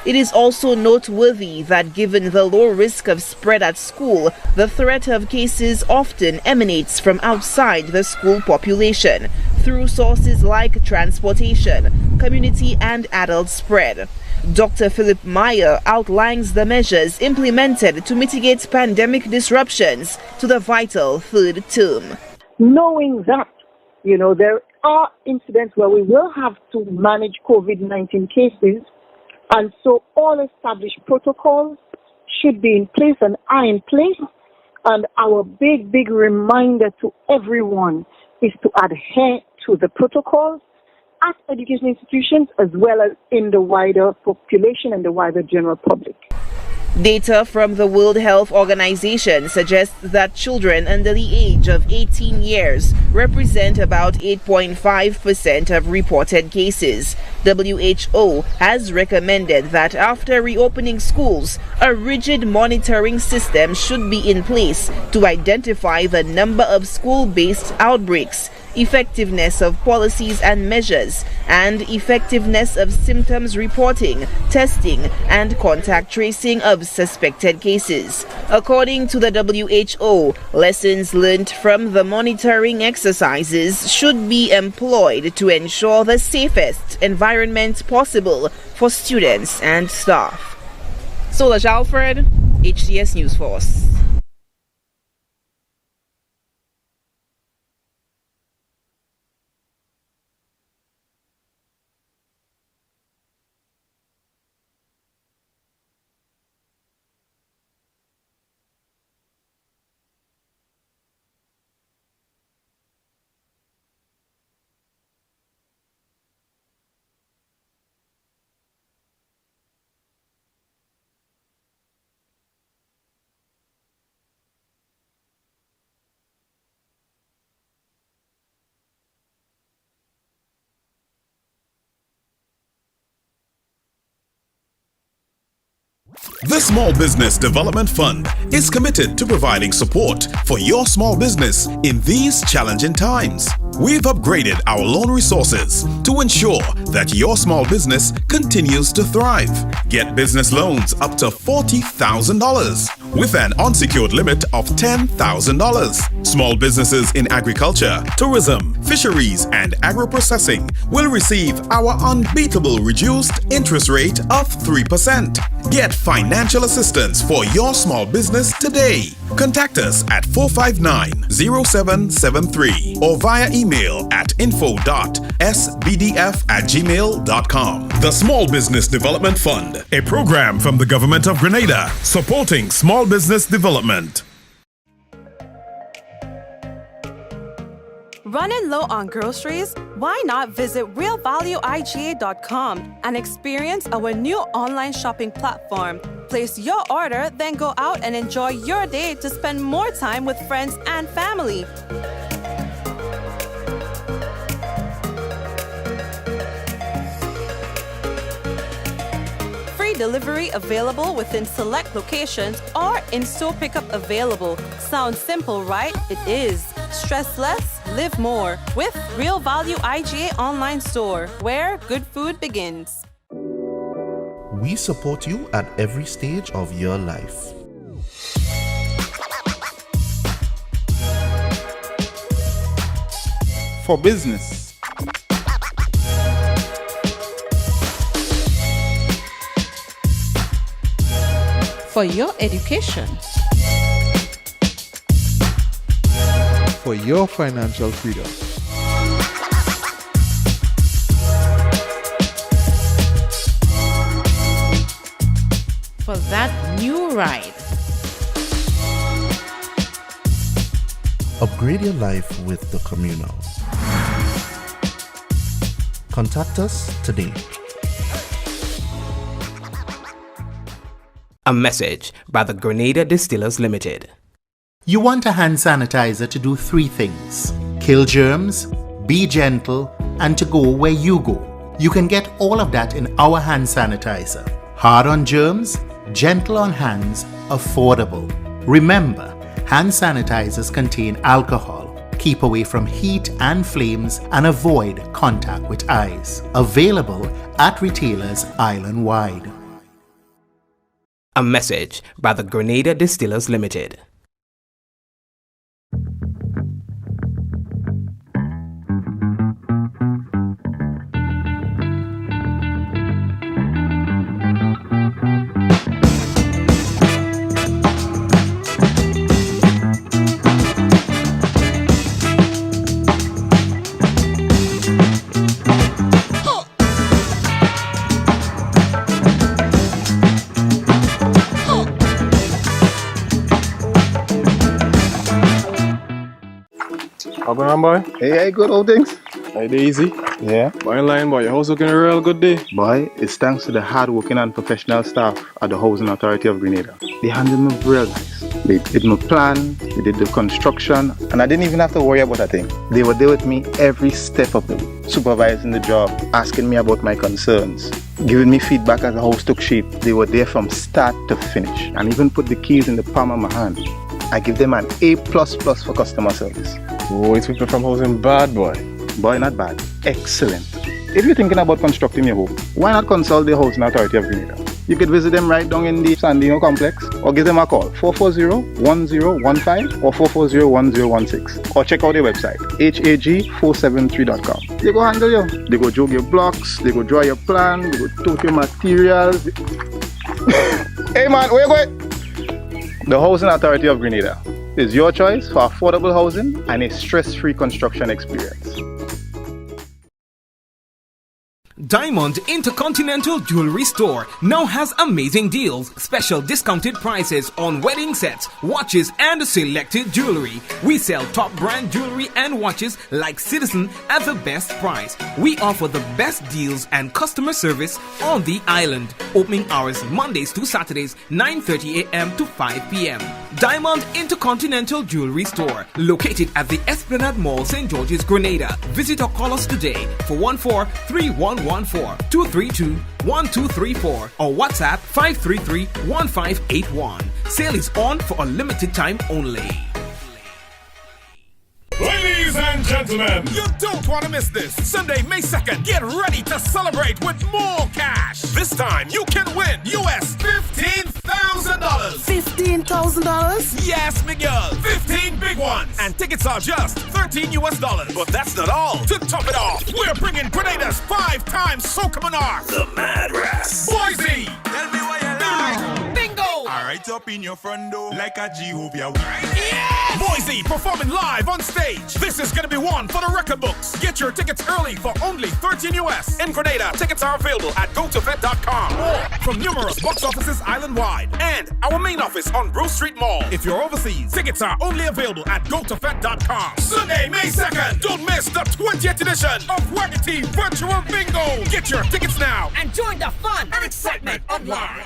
It is also noteworthy that given the low risk of spread at school, the threat of cases often emanates from outside the school population through sources like transportation, community and adult spread. Dr. Philip Meyer outlines the measures implemented to mitigate pandemic disruptions to the vital third term. Knowing that, there are incidents where we will have to manage COVID-19 cases, and so all established protocols should be in place and are in place. And our big reminder to everyone is to adhere to the protocols at education institutions as well as in the wider population and the wider general public. Data from the World Health Organization suggests that children under the age of 18 years represent about 8.5% of reported cases. WHO has recommended that after reopening schools, a rigid monitoring system should be in place to identify the number of school-based outbreaks, effectiveness of policies and measures, and effectiveness of symptoms reporting, testing, and contact tracing of suspected cases. According to the WHO, lessons learned from the monitoring exercises should be employed to ensure the safest environment possible for students and staff. Solange Alfred, HCS News Force. The Small Business Development Fund is committed to providing support for your small business in these challenging times. We've upgraded our loan resources to ensure that your small business continues to thrive. Get business loans up to $40,000 with an unsecured limit of $10,000. Small businesses in agriculture, tourism, fisheries, and agro-processing will receive our unbeatable reduced interest rate of 3%. Get financial assistance for your small business today. Contact us at 459-0773 or via email at info.sbdf@gmail.com. The Small Business Development Fund, a program from the Government of Grenada supporting small business development. Running low on groceries? Why not visit realvalueiga.com and experience our new online shopping platform? Place your order, then go out and enjoy your day to spend more time with friends and family. Free delivery available within select locations or in-store pickup available. Sounds simple, right? It is. Stress less, live more with Real Value IGA online store, where good food begins. We support you at every stage of your life. For business. For your education. For your financial freedom. For that new ride. Upgrade your life with the Communal. Contact us today. A message by the Grenada Distillers Limited. You want a hand sanitizer to do 3 things: kill germs, be gentle, and to go where you go. You can get all of that in our hand sanitizer. Hard on germs, gentle on hands, affordable. Remember, hand sanitizers contain alcohol. Keep away from heat and flames and avoid contact with eyes. Available at retailers island-wide. A message by the Grenada Distillers Limited. How going on, boy? Hey, good old things. Hey, easy. Yeah. Boy, in line, boy. Your house looking a real good day. Boy, it's thanks to the hard-working and professional staff at the Housing Authority of Grenada. They handled me real nice. They did my plan, they did the construction, and I didn't even have to worry about a thing. They were there with me every step of the way, supervising the job, asking me about my concerns, giving me feedback as the house took shape. They were there from start to finish, and even put the keys in the palm of my hand. I give them an A++ for customer service. Boy, people from housing bad, boy. Boy, not bad. Excellent. If you're thinking about constructing your home, why not consult the Housing Authority of Grenada? You could visit them right down in the Sandino complex, or give them a call, 440-1015 or 440-1016, or check out their website, hag473.com. They go handle you. They go jog your blocks, they go draw your plan, they go tote your materials. Hey man, where you going? The Housing Authority of Grenada is your choice for affordable housing and a stress-free construction experience. Diamond Intercontinental Jewelry Store now has amazing deals, special discounted prices on wedding sets, watches, and selected jewelry. We sell top brand jewelry and watches like Citizen at the best price. We offer the best deals and customer service on the island. Opening hours Mondays to Saturdays, 9:30 a.m. to 5 p.m. Diamond Intercontinental Jewelry Store, located at the Esplanade Mall, St. George's, Grenada. Visit or call us today for 14311 014-232-1234 or WhatsApp 533-1581. Sale is on for a limited time only. Ladies and gentlemen, you don't want to miss this. Sunday, May 2nd, get ready to celebrate with more cash. This time, you can win US $15,000. $15,000? Yes, Miguel. 15 big ones. And tickets are just $13 US. But that's not all. To top it off, we're bringing Grenada's 5-time Soca Monarch, the Mad Rats, Boise. Tell me why you like. Bingo! I right up in your front door like a Jehovah. Yes! Boise performing live on stage. This is gonna be one for the record books. Get your tickets early for only $13 US. In Grenada, tickets are available at GoToFed.com or from numerous box offices island-wide and our main office on Bruce Street Mall. If you're overseas, tickets are only available at GoToFed.com. Sunday, May 2nd, don't miss the 20th edition of Waggity Virtual Bingo. Get your tickets now And join the fun and excitement online.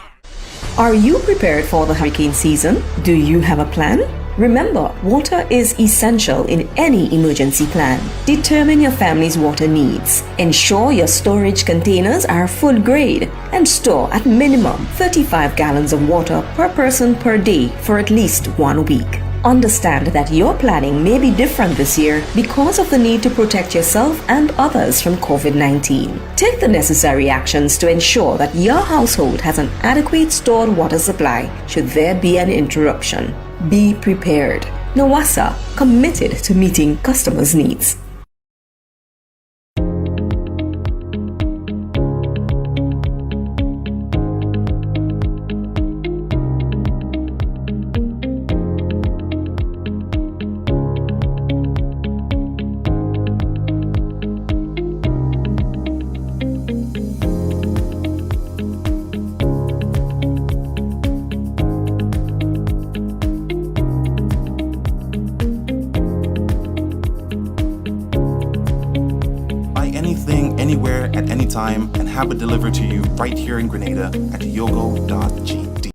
Are you prepared for the hurricane season? Do you have a plan? Remember, water is essential in any emergency plan. Determine your family's water needs. Ensure your storage containers are food grade and store at minimum 35 gallons of water per person per day for at least 1 week. Understand that your planning may be different this year because of the need to protect yourself and others from COVID-19. Take the necessary actions to ensure that your household has an adequate stored water supply should there be an interruption. Be prepared. NAWASA, committed to meeting customers' needs. Anywhere at any time and have it delivered to you right here in Grenada at yogo.gd.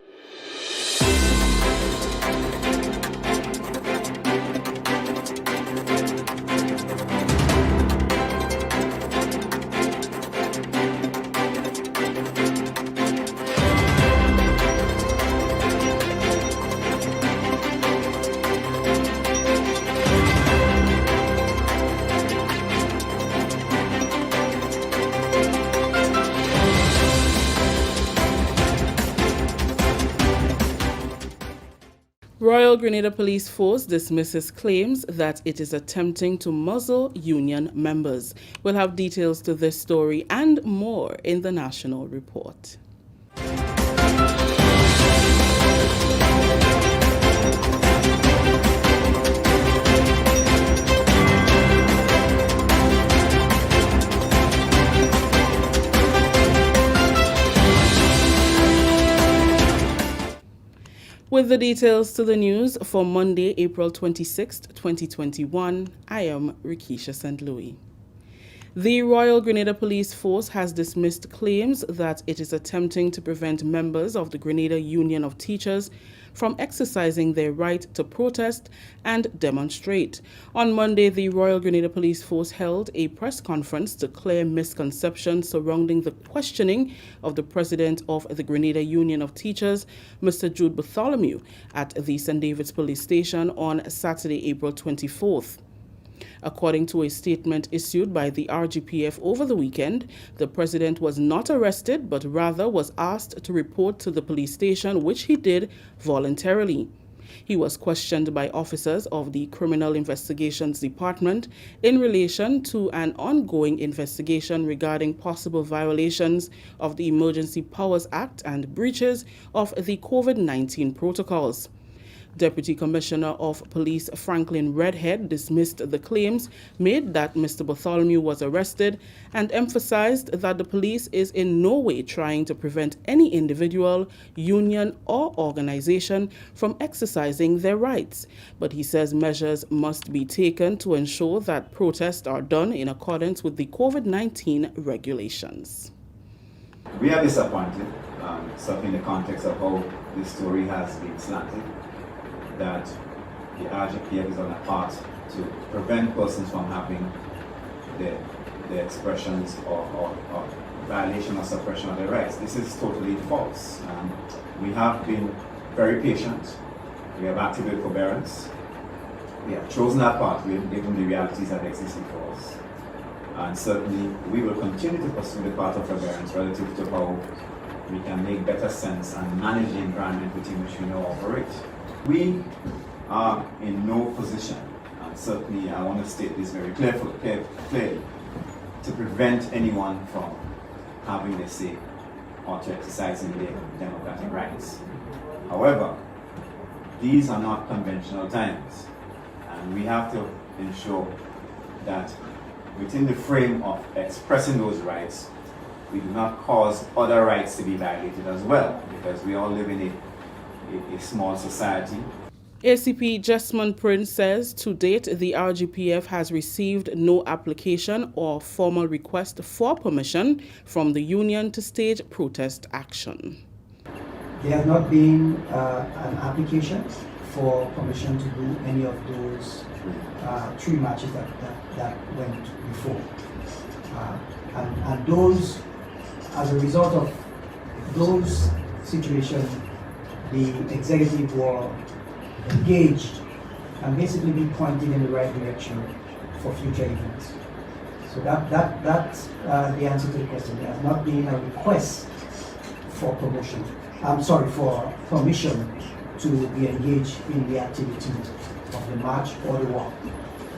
Royal Grenada Police Force dismisses claims that it is attempting to muzzle union members. We'll have details to this story and more in the national report. With the details to the news for Monday, April 26, 2021, I am Rikisha St. Louis. The Royal Grenada Police Force has dismissed claims that it is attempting to prevent members of the Grenada Union of Teachers from exercising their right to protest and demonstrate. On Monday, the Royal Grenada Police Force held a press conference to clear misconceptions surrounding the questioning of the president of the Grenada Union of Teachers, Mr. Jude Bartholomew, at the St. David's Police Station on Saturday, April 24th. According to a statement issued by the RGPF over the weekend, the president was not arrested, but rather was asked to report to the police station, which he did voluntarily. He was questioned by officers of the Criminal Investigations Department in relation to an ongoing investigation regarding possible violations of the Emergency Powers Act and breaches of the COVID-19 protocols. Deputy Commissioner of Police Franklin Redhead dismissed the claims made that Mr. Bartholomew was arrested and emphasized that the police is in no way trying to prevent any individual, union, or organization from exercising their rights. But he says measures must be taken to ensure that protests are done in accordance with the COVID-19 regulations. We are disappointed, certainly in the context of how this story has been slanted, that the RGPF is on a path to prevent persons from having their expressions or violation or suppression of their rights. This is totally false. We have been very patient. We have acted with forbearance. We have chosen our path given the realities that exist before us. And certainly we will continue to pursue the path of forbearance relative to how we can make better sense and manage the environment within which we now operate. We are in no position, and certainly I want to state this very clearly, to prevent anyone from having their say or to exercising their democratic rights. However, these are not conventional times, and we have to ensure that within the frame of expressing those rights, we do not cause other rights to be violated as well, because we all live in a small society. ACP Jesmond Prince says to date the RGPF has received no application or formal request for permission from the union to stage protest action. There has not been an application for permission to do any of those 3 matches that went before. And those, as a result of those situations, the executive were engaged and basically be pointed in the right direction for future events. So that's the answer to the question. There has not been a request for promotion. For permission to be engaged in the activity of the march or the walk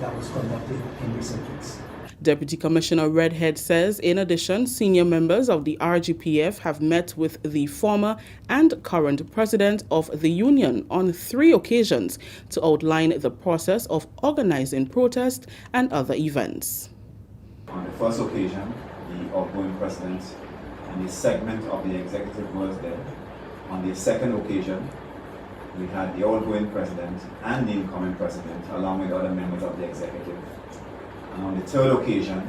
that was conducted in recent weeks. Deputy Commissioner Redhead says, in addition, senior members of the RGPF have met with the former and current president of the union on 3 occasions to outline the process of organizing protest and other events. On the first occasion, the outgoing president and a segment of the executive was there. On the second occasion, we had the outgoing president and the incoming president, along with other members of the executive. And on the third occasion,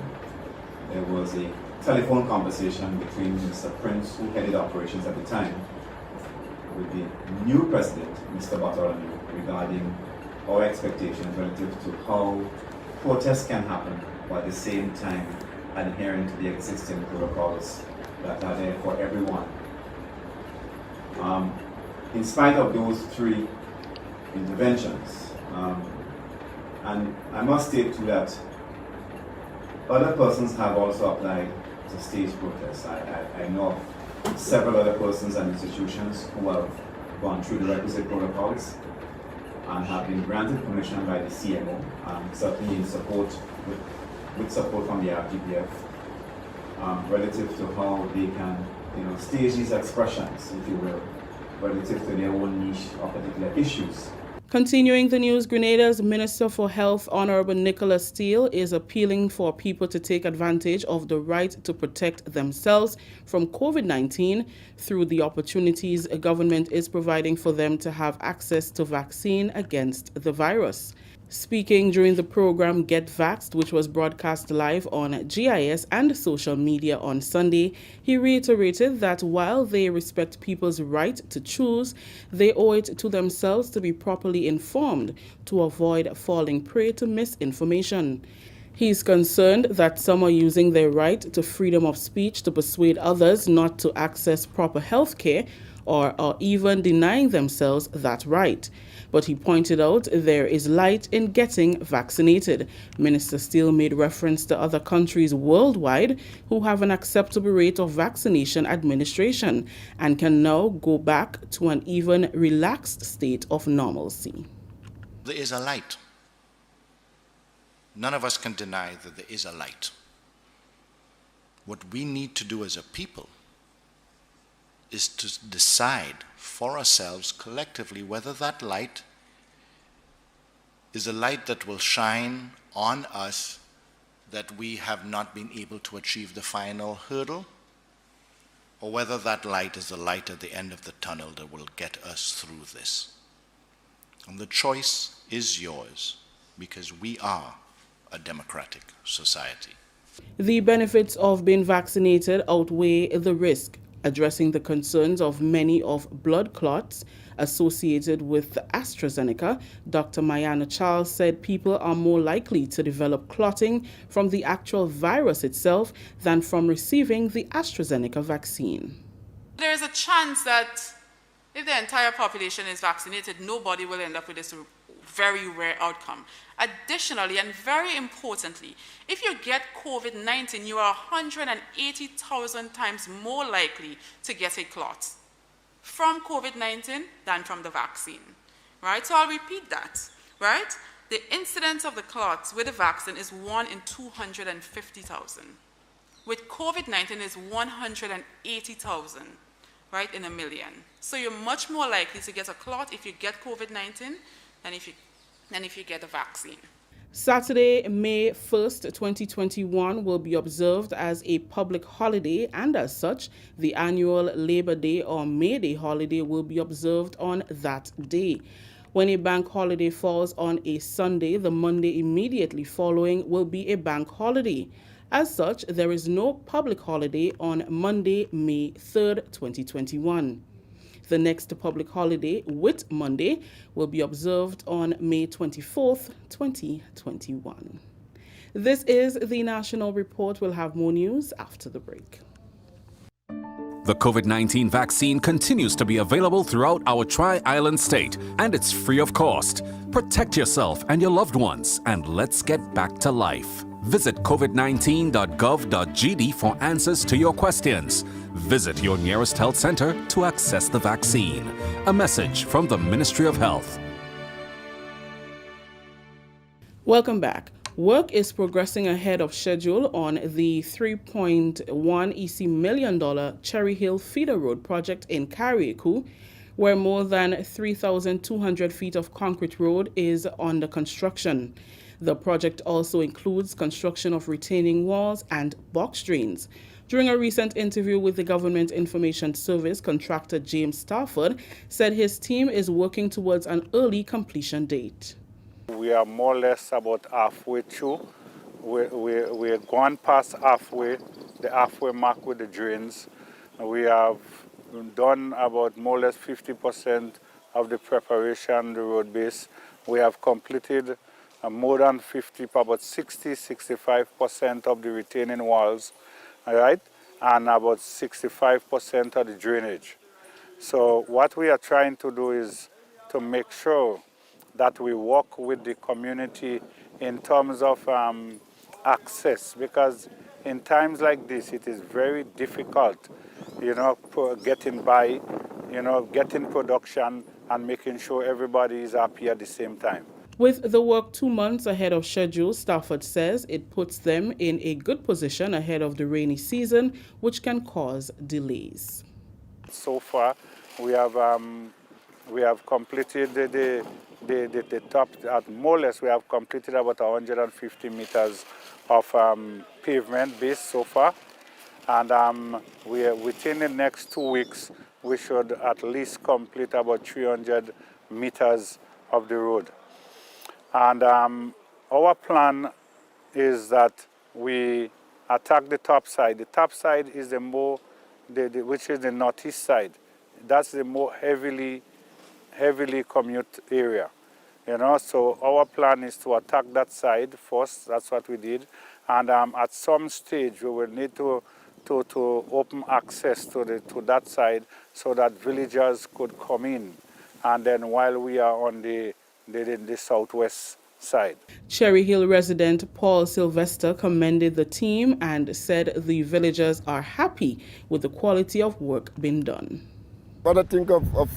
there was a telephone conversation between Mr. Prince, who headed operations at the time, with the new president, Mr. Bartholomew, regarding our expectations relative to how protests can happen, while at the same time adhering to the existing protocols that are there for everyone. In spite of those 3 interventions, and I must state too that other persons have also applied to stage protests. I know of several other persons and institutions who have gone through the requisite protocols and have been granted permission by the CMO, certainly in support, with support from the RGPF, relative to how they can stage these expressions, if you will, relative to their own niche or particular issues. Continuing the news, Grenada's Minister for Health, Honorable Nicholas Steele, is appealing for people to take advantage of the right to protect themselves from COVID-19 through the opportunities a government is providing for them to have access to vaccine against the virus. Speaking during the program Get Vaxxed, which was broadcast live on GIS and social media on Sunday, he reiterated that while they respect people's right to choose, they owe it to themselves to be properly informed to avoid falling prey to misinformation. He is concerned that some are using their right to freedom of speech to persuade others not to access proper health care or are even denying themselves that right. But he pointed out there is light in getting vaccinated. Minister Steele made reference to other countries worldwide who have an acceptable rate of vaccination administration and can now go back to an even relaxed state of normalcy. There is a light. None of us can deny that there is a light. What we need to do as a people is to decide for ourselves collectively whether that light is a light that will shine on us that we have not been able to achieve the final hurdle, or whether that light is the light at the end of the tunnel that will get us through this. And the choice is yours, because we are a democratic society. The benefits of being vaccinated outweigh the risk. Addressing the concerns of many of blood clots associated with the AstraZeneca, Dr. Mayana Charles said people are more likely to develop clotting from the actual virus itself than from receiving the AstraZeneca vaccine. There is a chance that if the entire population is vaccinated, nobody will end up with this very rare outcome. Additionally, and very importantly, if you get COVID-19, you are 180,000 times more likely to get a clot from COVID-19 than from the vaccine, right? So I'll repeat that, right? The incidence of the clots with the vaccine is 1 in 250,000. With COVID-19 is 180,000, right, in a million. So you're much more likely to get a clot if you get COVID-19 than if you get a vaccine. Saturday, May 1st, 2021 will be observed as a public holiday, and as such, the annual Labor Day or May Day holiday will be observed on that day. When a bank holiday falls on a Sunday, the Monday immediately following will be a bank holiday. As such, there is no public holiday on Monday, May 3rd, 2021. The next public holiday, Whit Monday, will be observed on May 24th, 2021. This is the National Report. We'll have more news after the break. The COVID-19 vaccine continues to be available throughout our Tri-Island state, and it's free of cost. Protect yourself and your loved ones, and let's get back to life. Visit covid19.gov.gd for answers to your questions. Visit your nearest health center to access the vaccine. A message from the Ministry of Health. Welcome back. Work is progressing ahead of schedule on the $3.1 million Cherry Hill Feeder Road project in Carriacou, where more than 3,200 feet of concrete road is under construction. The project also includes construction of retaining walls and box drains. During a recent interview with the Government Information Service, contractor James Stafford said his team is working towards an early completion date. We are more or less about halfway through. We're gone past halfway, the halfway mark with the drains. We have done about more or less 50% of the preparation, the road base. We have completed more than 50, about 60-65% of the retaining walls, all right, and about 65% of the drainage. So what we are trying to do is to make sure that we work with the community in terms of access, because in times like this, it is very difficult, getting by, getting production and making sure everybody is happy at the same time. With the work 2 months ahead of schedule, Stafford says it puts them in a good position ahead of the rainy season, which can cause delays. So far, we have completed the top, more or less we have completed about 150 meters of pavement base so far. And within the next 2 weeks, we should at least complete about 300 meters of the road. And our plan is that we attack the top side. The top side is which is the northeast side. That's the more heavily commute area. So our plan is to attack that side first. That's what we did. And at some stage, we will need to open access to that side so that villagers could come in. And then while we are on the southwest side. Cherry Hill resident Paul Sylvester commended the team and said the villagers are happy with the quality of work being done. What I think of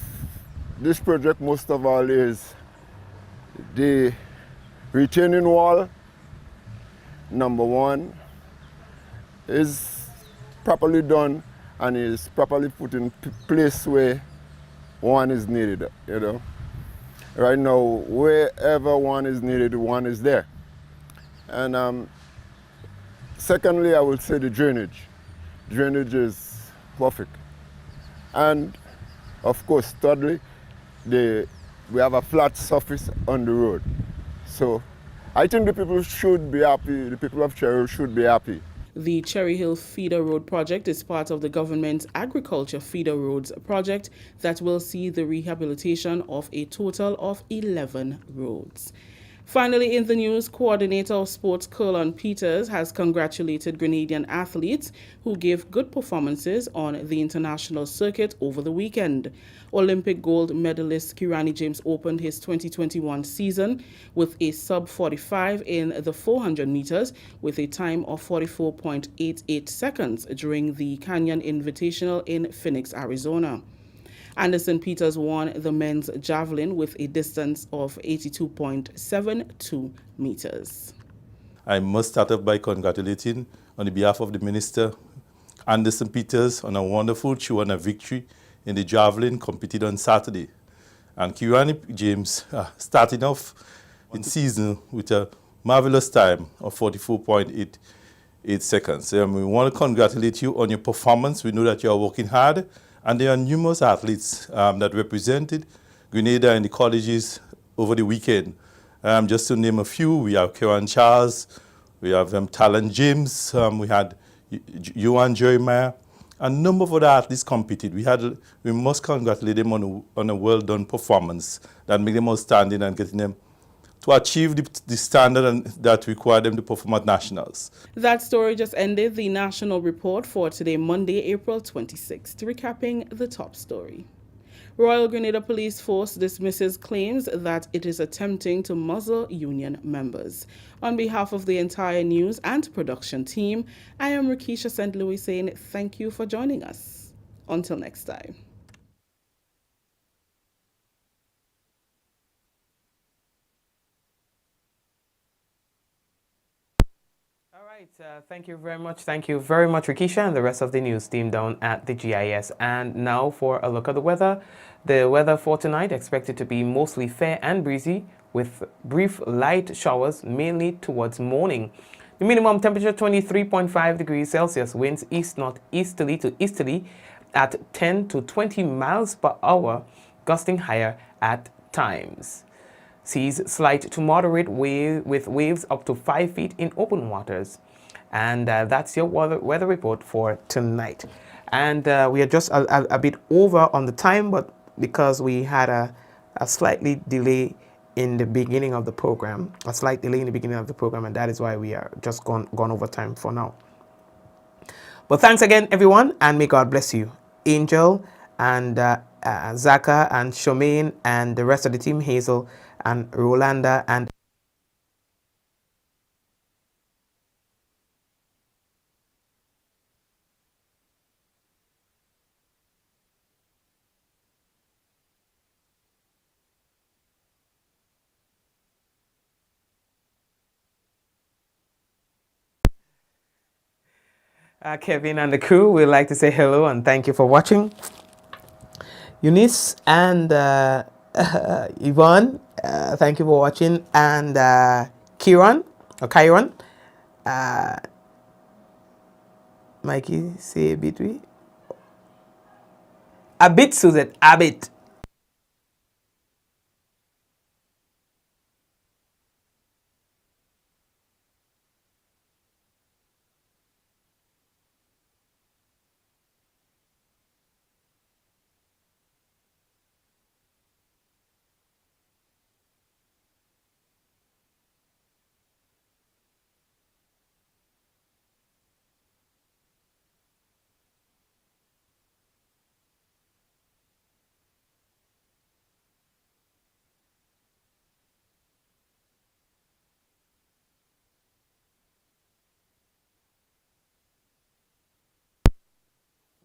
this project most of all is the retaining wall, number one, is properly done and is properly put in place where one is needed, Right now, wherever one is needed, one is there. And secondly, I would say the drainage. Drainage is perfect. And of course, thirdly, we have a flat surface on the road. So I think the people should be happy, the people of Cherry should be happy. The Cherry Hill Feeder Road project is part of the government's Agriculture Feeder Roads project that will see the rehabilitation of a total of 11 roads. Finally, in the news, Coordinator of Sports Curlon Peters has congratulated Grenadian athletes who gave good performances on the international circuit over the weekend. Olympic gold medalist Kirani James opened his 2021 season with a sub-45 in the 400 meters with a time of 44.88 seconds during the Canyon Invitational in Phoenix, Arizona. Anderson Peters won the men's javelin with a distance of 82.72 meters. I must start off by congratulating, on behalf of the Minister, Anderson Peters, on a wonderful show and a victory in the javelin competed on Saturday. And Kirani James starting off in season with a marvelous time of 44.88 seconds. We want to congratulate you on your performance. We know that you are working hard. And there are numerous athletes that represented Grenada in the colleges over the weekend. Just to name a few, we have Kieran Charles, we have Talon James, we had Johan Jeremiah, and a number of other athletes competed. We must congratulate them on a well-done performance that made them outstanding and getting them to achieve the standard that required them to perform at nationals. That story just ended the national report for today, Monday, April 26th. Recapping the top story. Royal Grenada Police Force dismisses claims that it is attempting to muzzle union members. On behalf of the entire news and production team, I am Rikisha St. Louis saying thank you for joining us. Until next time. Thank you very much. Thank you very much, Rikisha, and the rest of the news team down at the GIS. And now for a look at the weather. The weather for tonight expected to be mostly fair and breezy with brief light showers mainly towards morning. The minimum temperature 23.5 degrees Celsius, winds east-northeasterly to easterly at 10 to 20 miles per hour, gusting higher at times. Seas slight to moderate with waves up to 5 feet in open waters. And that's your weather report for tonight. And we are just a bit over on the time, but because we had a slightly delay in the beginning of the program, and that is why we are just gone over time for now. But thanks again, everyone, and may God bless you. Angel and Zaka and Shomaine and the rest of the team, Hazel and Rolanda and Kevin and the crew. We'd like to say hello and thank you for watching. Eunice and Yvonne, thank you for watching, and Kyron, Mikey, say a bit, Suzette, a bit.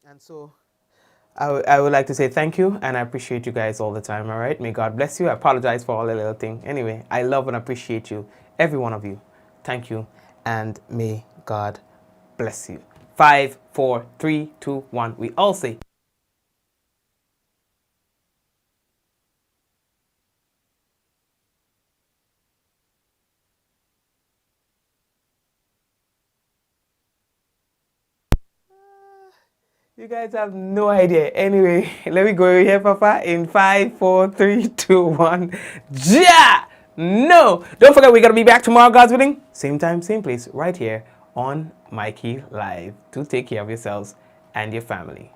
And so I would like to say thank you, and I appreciate you guys all the time, all right? May God bless you. I apologize for all the little thing. Anyway, I love and appreciate you, every one of you. Thank you, and may God bless you. 5, 4, 3, 2, 1. We all say. You guys have no idea. Anyway, let me go here, Papa. In 5, 4, 3, 2, 1. Ja! No! Don't forget, we're going to be back tomorrow, God's willing. Same time, same place, right here on Mikey Live. Do take care of yourselves and your family.